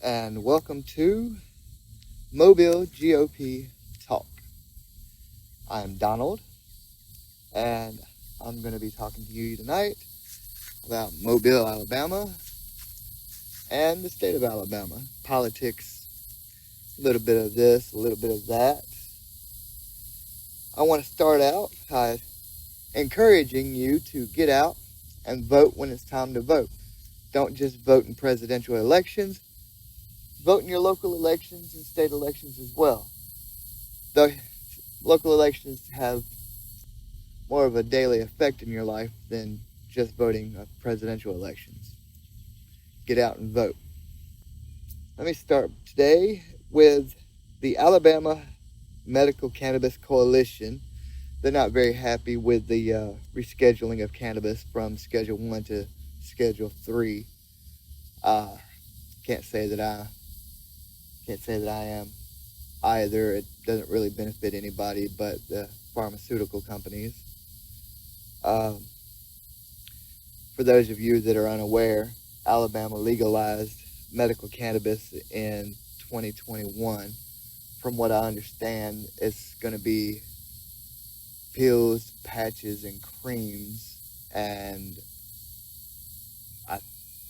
and welcome to Mobile GOP Talk. I'm Donald, and I'm going to be talking to you tonight about Mobile, Alabama, and the state of Alabama. Politics, a little bit of this, a little bit of that. I want to start out by encouraging you to get out and vote when it's time to vote. Don't just vote in presidential elections. Vote in your local elections and state elections as well. The local elections have more of a daily effect in your life than just voting of presidential elections. Get out and vote. Let me start today with the Alabama Medical Cannabis Coalition. They're not very happy with the rescheduling of cannabis from Schedule 1 to Schedule 3. Can't say that I am either. It doesn't really benefit anybody but the pharmaceutical companies. For those of you that are unaware, Alabama legalized medical cannabis in 2021. From what I understand, it's going to be pills, patches, and creams. And I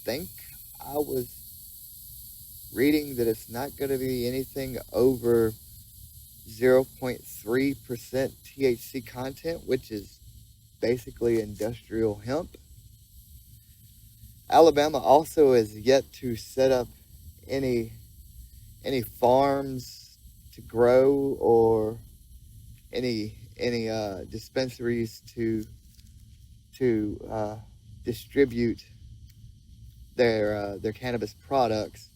think I was reading that it's not going to be anything over 0.3% THC content, which is basically industrial hemp. Alabama also has yet to set up any farms to grow or any dispensaries to distribute their cannabis products,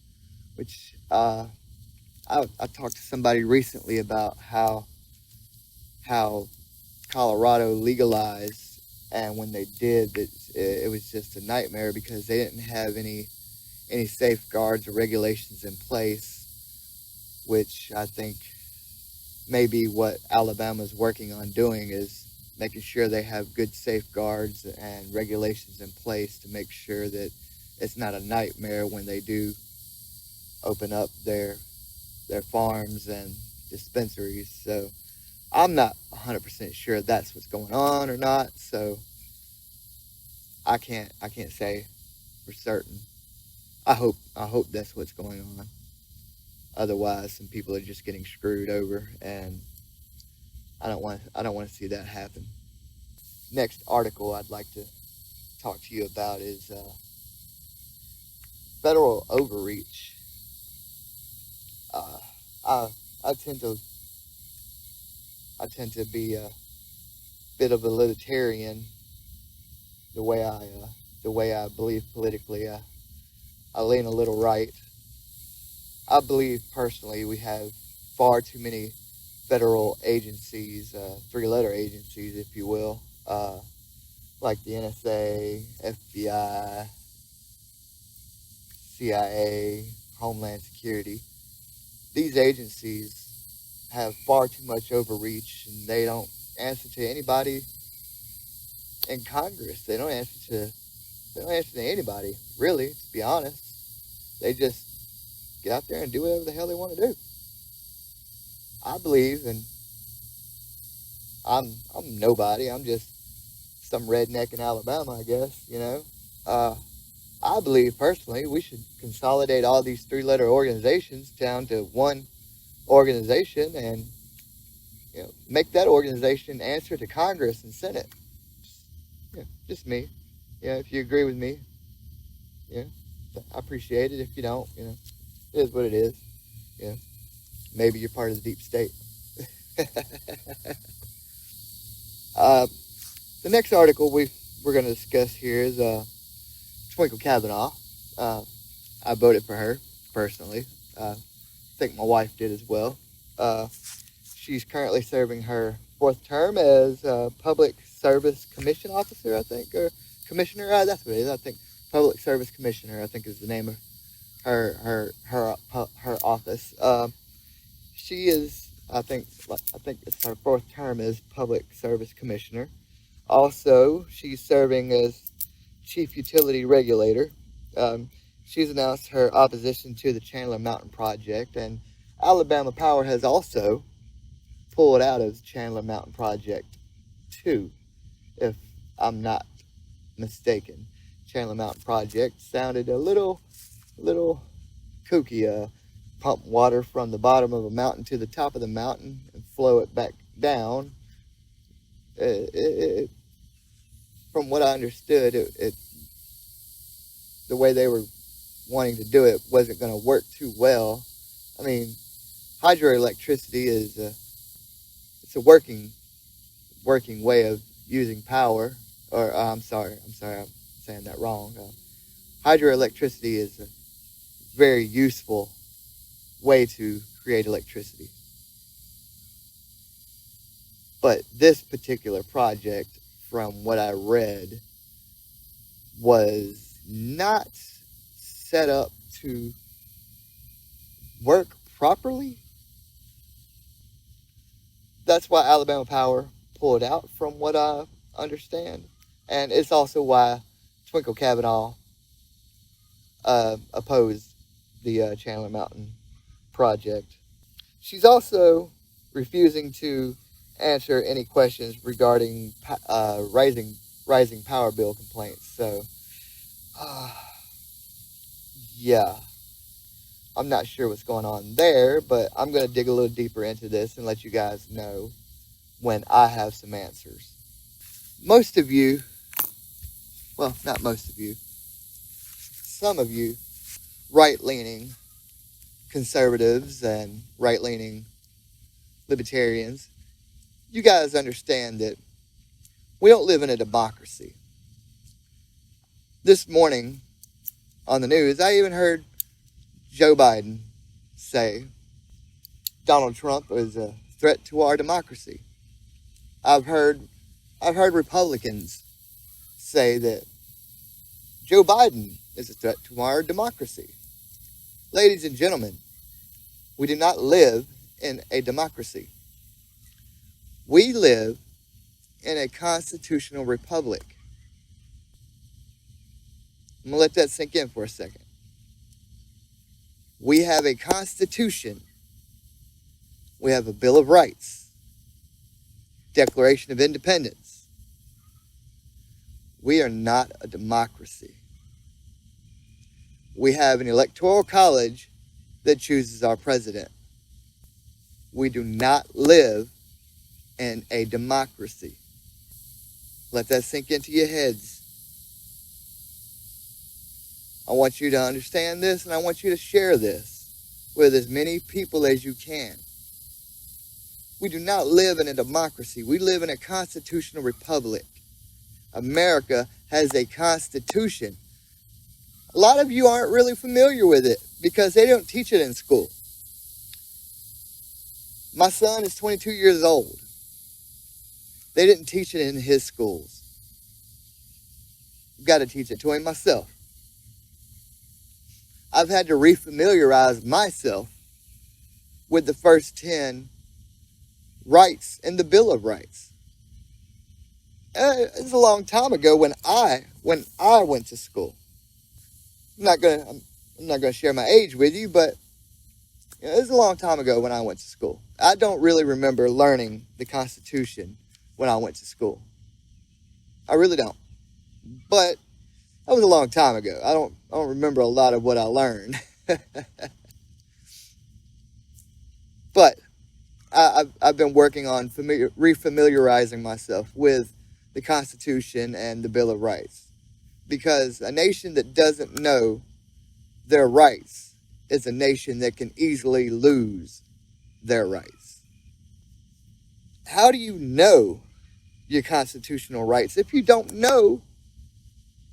which I talked to somebody recently about how Colorado legalized, and when they did, it was just a nightmare because they didn't have any safeguards or regulations in place, which I think maybe what Alabama's working on doing is making sure they have good safeguards and regulations in place to make sure that it's not a nightmare when they do open up their farms and dispensaries. So I'm not 100% sure that's what's going on or not, so I can't say for certain. I hope that's what's going on. Otherwise, some people are just getting screwed over, and I don't want to see that happen. Next article I'd like to talk to you about is federal overreach. I tend to be a bit of a libertarian. The way I believe politically, I lean a little right. I believe personally we have far too many federal agencies, three-letter agencies, if you will, like the NSA, FBI, CIA, Homeland Security. These agencies have far too much overreach, and they don't answer to anybody in Congress. They don't answer to anybody, really, to be honest. They just get out there and do whatever the hell they want to do. I believe, and I'm nobody. I'm just some redneck in Alabama, I guess, you know. I believe personally we should consolidate all these three-letter organizations down to one organization and, you know, make that organization answer to Congress and Senate. Just me. If you agree with me, I appreciate it. If you don't, it is what it is. Maybe you're part of the deep state. The next article we're going to discuss here is Twinkle Kavanaugh. I voted for her personally. I think my wife did as well. She's currently serving her 4th term as Public Service Commission Officer, I think, or Commissioner. That's what it is. I think Public Service Commissioner, I think, is the name of her office. She is, I think it's her 4th term as Public Service Commissioner. Also, she's serving as Chief Utility Regulator. she's announced her opposition to the Chandler Mountain Project, and Alabama Power has also pulled out of the Chandler Mountain Project too, if I'm not mistaken. Chandler Mountain Project sounded a little kooky. Pump water from the bottom of a mountain to the top of the mountain and flow it back down. From what I understood, the way they were wanting to do it wasn't going to work too well. I mean, hydroelectricity is it's a working way of using power. Or I'm sorry, I'm saying that wrong. Hydroelectricity is a very useful way to create electricity. But this particular project, from what I read, was not set up to work properly. That's why Alabama Power pulled out, from what I understand. And it's also why Twinkle Kavanaugh opposed the Chandler Mountain Project. She's also refusing to answer any questions regarding rising power bill complaints. So, yeah, I'm not sure what's going on there, but I'm going to dig a little deeper into this and let you guys know when I have some answers. Most of you, well, not most of you, some of you right-leaning conservatives and right-leaning libertarians, you guys understand that we don't live in a democracy. This morning on the news, I even heard Joe Biden say Donald Trump is a threat to our democracy. I've heard Republicans say that Joe Biden is a threat to our democracy. Ladies and gentlemen, we do not live in a democracy. We live in a constitutional republic. I'm going to let that sink in for a second. We have a constitution. We have a Bill of Rights, Declaration of Independence. We are not a democracy. We have an electoral college that chooses our president. We do not live in a democracy. Let that sink into your heads. I want you to understand this, and I want you to share this with as many people as you can. We do not live in a democracy. We live in a constitutional republic. America has a constitution. A lot of you aren't really familiar with it because they don't teach it in school. My son is 22 years old. They didn't teach it in his schools. I've got to teach it to him myself. I've had to refamiliarize myself with the first 10 rights in the Bill of Rights. It's a long time ago when I went to school. I'm not gonna share my age with you, but it was a long time ago when I went to school. I don't really remember learning the Constitution when I went to school. I really don't. But that was a long time ago. I don't remember a lot of what I learned. But I've been working on refamiliarizing myself with the Constitution and the Bill of Rights. Because a nation that doesn't know their rights is a nation that can easily lose their rights. How do you know your constitutional rights if you don't know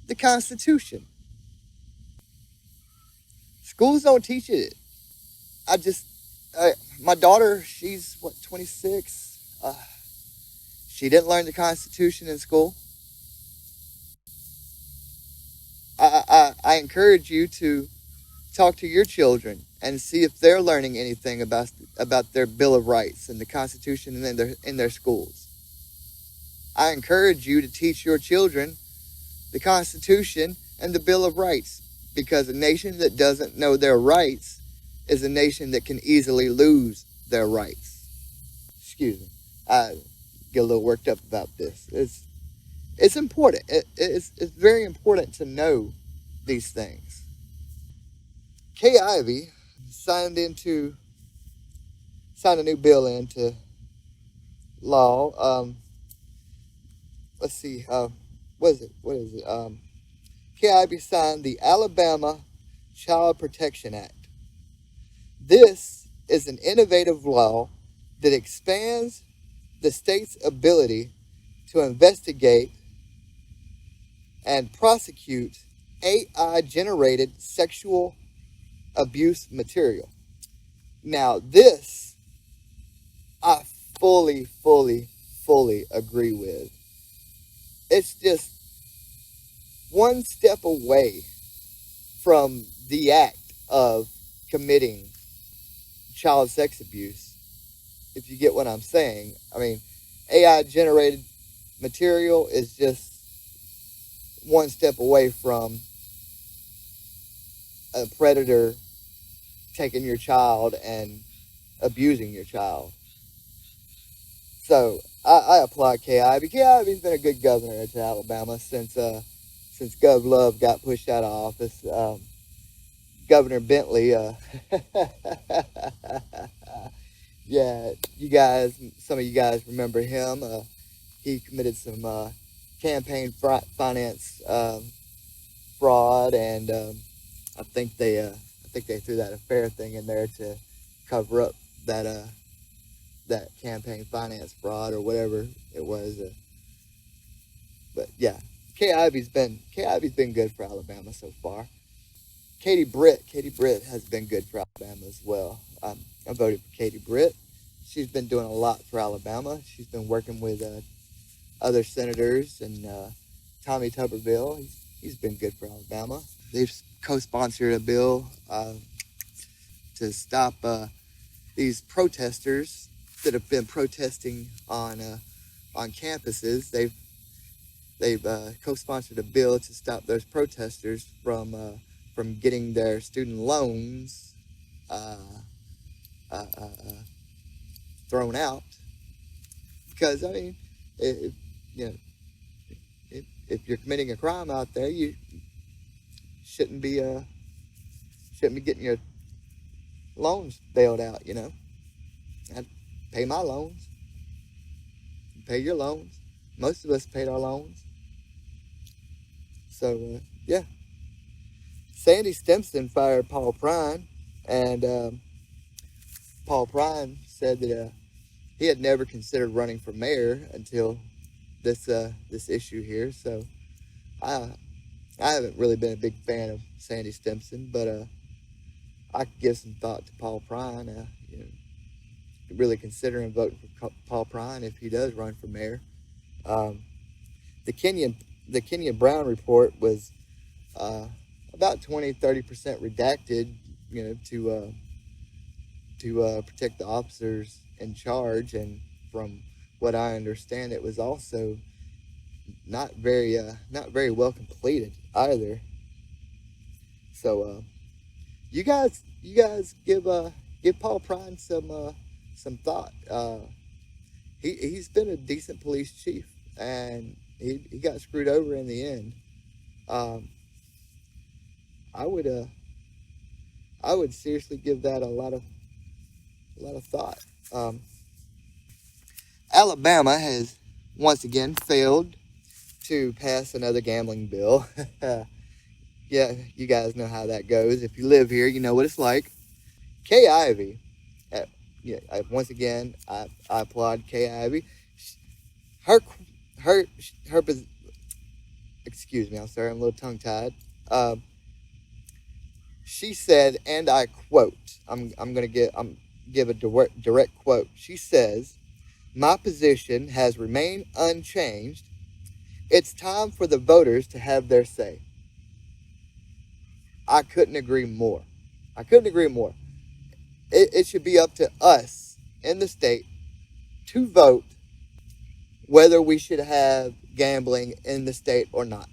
the Constitution? Schools don't teach it. My daughter, she's 26. She didn't learn the Constitution in school. I encourage you to talk to your children and see if they're learning anything about their Bill of Rights and the Constitution in their schools. I encourage you to teach your children the Constitution and the Bill of Rights, because a nation that doesn't know their rights is a nation that can easily lose their rights. Excuse me. I get a little worked up about this. It's important. It's very important to know these things. Kay Ivey signed a new bill into law. Let's see. What is it? Kay Ivey signed the Alabama Child Protection Act. This is an innovative law that expands the state's ability to investigate and prosecute AI-generated sexual abuse material. Now, this I fully agree with. It's just one step away from the act of committing child sex abuse, if you get what I'm saying. I mean, AI generated material is just one step away from a predator taking your child and abusing your child. So I applaud Kay Ivey. Kay Ivey's been a good governor to Alabama since Gov Love got pushed out of office. Governor Bentley, yeah, some of you guys remember him. He committed some campaign finance fraud, and I think they threw that affair thing in there to cover up that campaign finance fraud or whatever it was. But yeah, Kay Ivey's been good for Alabama so far. Katie Britt has been good for Alabama as well. I voted for Katie Britt. She's been doing a lot for Alabama. She's been working with other senators, and Tommy Tuberville. He's been good for Alabama. They've co-sponsored a bill to stop these protesters that have been protesting on campuses. They've co-sponsored a bill to stop those protesters from getting their student loans thrown out. Because I mean, if you're committing a crime out there, you shouldn't be getting your loans bailed out. I'd pay my loans, pay your loans. Most of us paid our loans. So yeah, Sandy Stimson fired Paul Prine, and Paul Prine said that he had never considered running for mayor until this issue here. So I haven't really been a big fan of Sandy Stimson, but I could give some thought to Paul Prine. Really considering voting for Paul Prine if he does run for mayor. The Kenyon Brown report was about 20-30% redacted, to protect the officers in charge, and from what I understand, it was also not very well completed either. So you guys give Paul Prine some thought. He's been a decent police chief, and he got screwed over in the end. I would seriously give that a lot of thought. Alabama has once again failed to pass another gambling bill. Yeah, you guys know how that goes. If you live here, you know what it's like. Kay Ivey, once again, I applaud Kay Ivey. Her, excuse me, I'm sorry, I'm a little tongue-tied. She said, and I quote, I'm gonna give a direct quote. She says, "My position has remained unchanged. It's time for the voters to have their say." I couldn't agree more. It should be up to us in the state to vote whether we should have gambling in the state or not.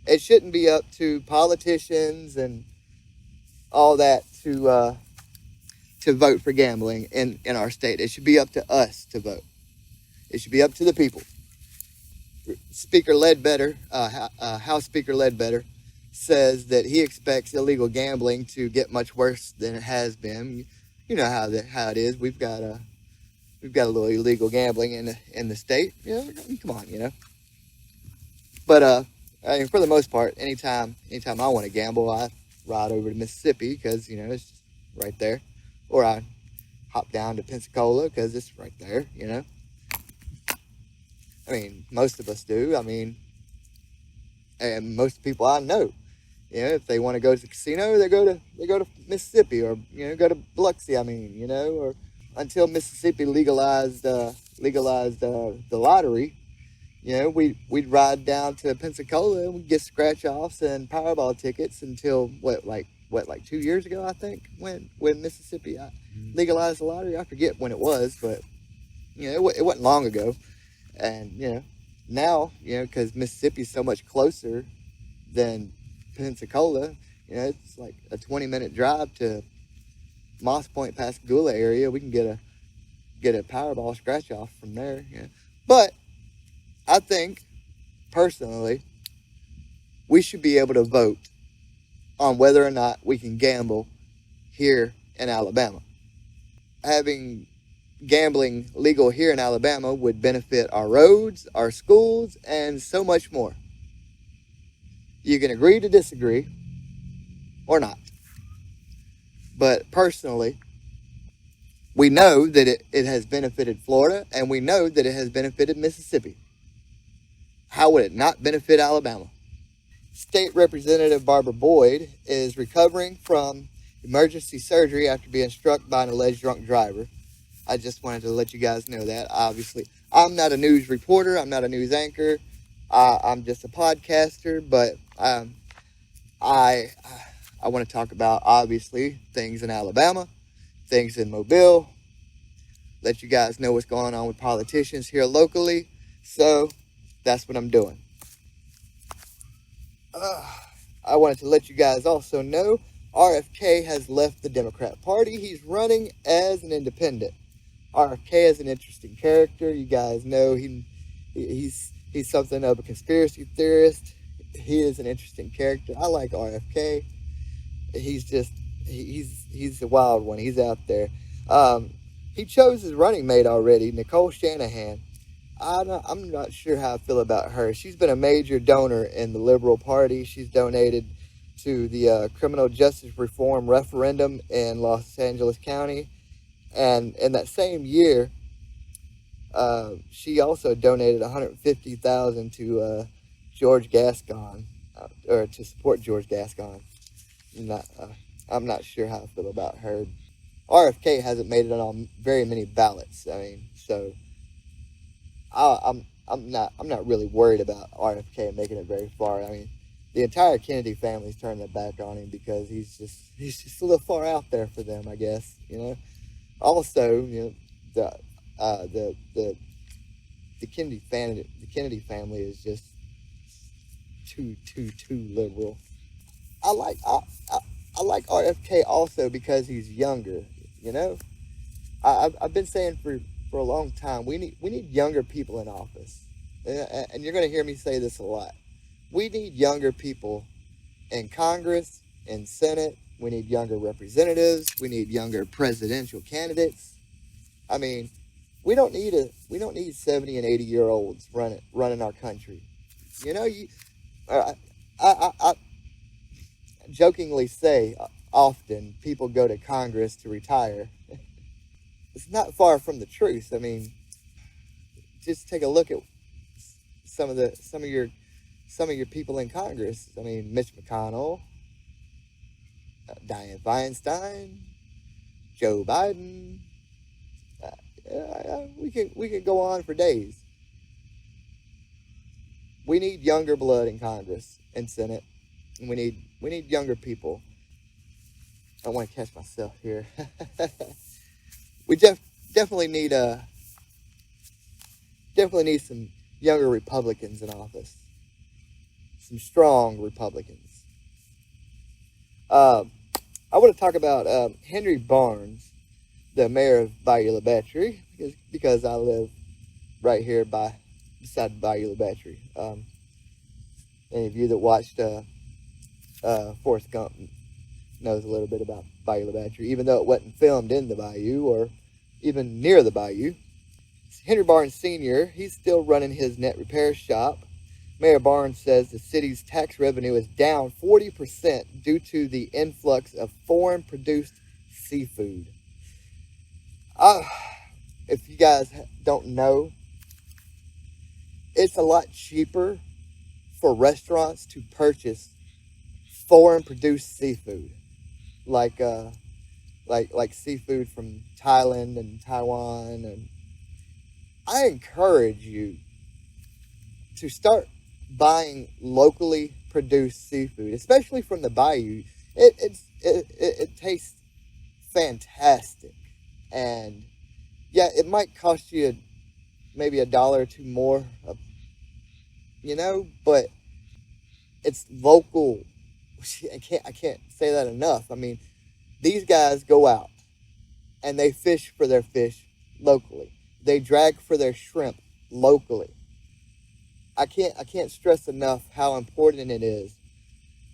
it shouldn't be up to politicians and all that to vote for gambling in our state. It should be up to us to vote. It should be up to the people. Speaker Ledbetter, House Speaker Ledbetter, says that he expects illegal gambling to get much worse than it has been. You know how it is. We've got a little illegal gambling in the state. Come on. But I mean, for the most part, anytime I want to gamble, I ride over to Mississippi because it's just right there, or I hop down to Pensacola because it's right there. I mean, most of us do. I mean, and most people I know, if they want to go to the casino, they go to Mississippi, or go to Biloxi. I mean, or until Mississippi legalized the lottery, we'd ride down to Pensacola and we'd get scratch offs and Powerball tickets until what, like 2 years ago, I think, when Mississippi legalized the lottery. I forget when it was, but it wasn't long ago. And now because Mississippi's so much closer than Pensacola, it's like a 20-minute drive to Moss Point, Pascagoula area. We can get a Powerball scratch off from there. But I think personally we should be able to vote on whether or not we can gamble here in Alabama. Having gambling legal here in Alabama would benefit our roads, our schools, and so much more. You can agree to disagree or not. But personally, we know that it has benefited Florida, and we know that it has benefited Mississippi. How would it not benefit Alabama? State Representative Barbara Boyd is recovering from emergency surgery after being struck by an alleged drunk driver. I just wanted to let you guys know that. Obviously, I'm not a news reporter. I'm not a news anchor. I'm just a podcaster. But I want to talk about, obviously, things in Alabama, things in Mobile, let you guys know what's going on with politicians here locally. So that's what I'm doing. I wanted to let you guys also know R.F.K. has left the Democrat Party. He's running as an independent. R.F.K. is an interesting character. You guys know he's something of a conspiracy theorist. He is an interesting character. I like R.F.K. He's a wild one. He's out there. He chose his running mate already, Nicole Shanahan. I'm not sure how I feel about her. She's been a major donor in the Liberal Party. She's donated to the criminal justice reform referendum in Los Angeles County. And in that same year, she also donated $150,000 to George Gascon, or to support George Gascon. I'm not sure how I feel about her. R.F.K. hasn't made it on very many ballots. I mean, so I'm not really worried about R.F.K. making it very far. I mean, the entire Kennedy family's turned their back on him because he's just a little far out there for them, I guess. Also, the Kennedy family is just too liberal. I like R.F.K. also because he's younger. I've been saying for a long time, we need younger people in office, and you're going to hear me say this a lot. We need younger people in Congress, in Senate. We need younger representatives. We need younger presidential candidates. I mean, we don't need 70 and 80-year-olds running our country. I jokingly say often people go to Congress to retire. It's not far from the truth. I mean, just take a look at some of your people in Congress. I mean, Mitch McConnell, Dianne Feinstein, Joe Biden. We can go on for days. We need younger blood in Congress and Senate. And we need younger people. I want to catch myself here. We definitely need some younger Republicans in office. some strong Republicans. I want to talk about Henry Barnes, the mayor of Bayou La Battery, because I live right here beside Bayou La Battery. Any of you that watched Forrest Gump knows a little bit about Bayou La Battery, even though it wasn't filmed in the bayou or even near the bayou. Henry Barnes Sr., he's still running his net repair shop. Mayor Barnes says the city's tax revenue is down 40% due to the influx of foreign-produced seafood. If you guys don't know, it's a lot cheaper for restaurants to purchase foreign-produced seafood, like seafood from Thailand and Taiwan. And I encourage you to start buying locally produced seafood, especially from the bayou. It tastes fantastic, and yeah, it might cost you maybe $1 or $2 more, but it's local. I can't say that enough. I mean, these guys go out and they fish for their fish locally. They drag for their shrimp locally. I can't stress enough how important it is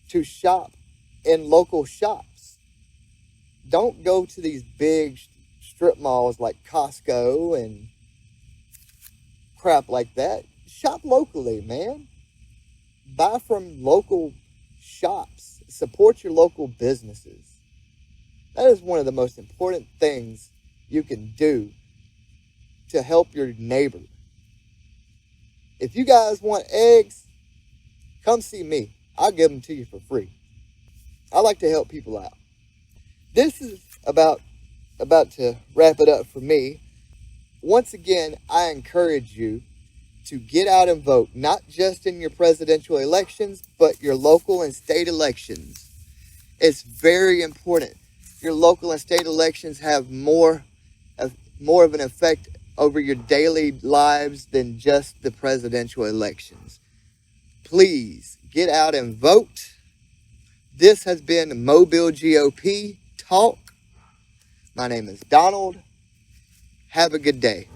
to shop in local shops. Don't go to these big strip malls like Costco and crap like that. Shop locally, man. Buy from local shops. Support your local businesses. That is one of the most important things you can do to help your neighbor. If you guys want eggs, come see me. I'll give them to you for free. I like to help people out. This is about to wrap it up for me. Once again, I encourage you to get out and vote, not just in your presidential elections, but your local and state elections. It's very important. Your local and state elections have more of an effect over your daily lives than just the presidential elections. Please get out and vote. This has been Mobile GOP Talk. My name is Donald. Have a good day.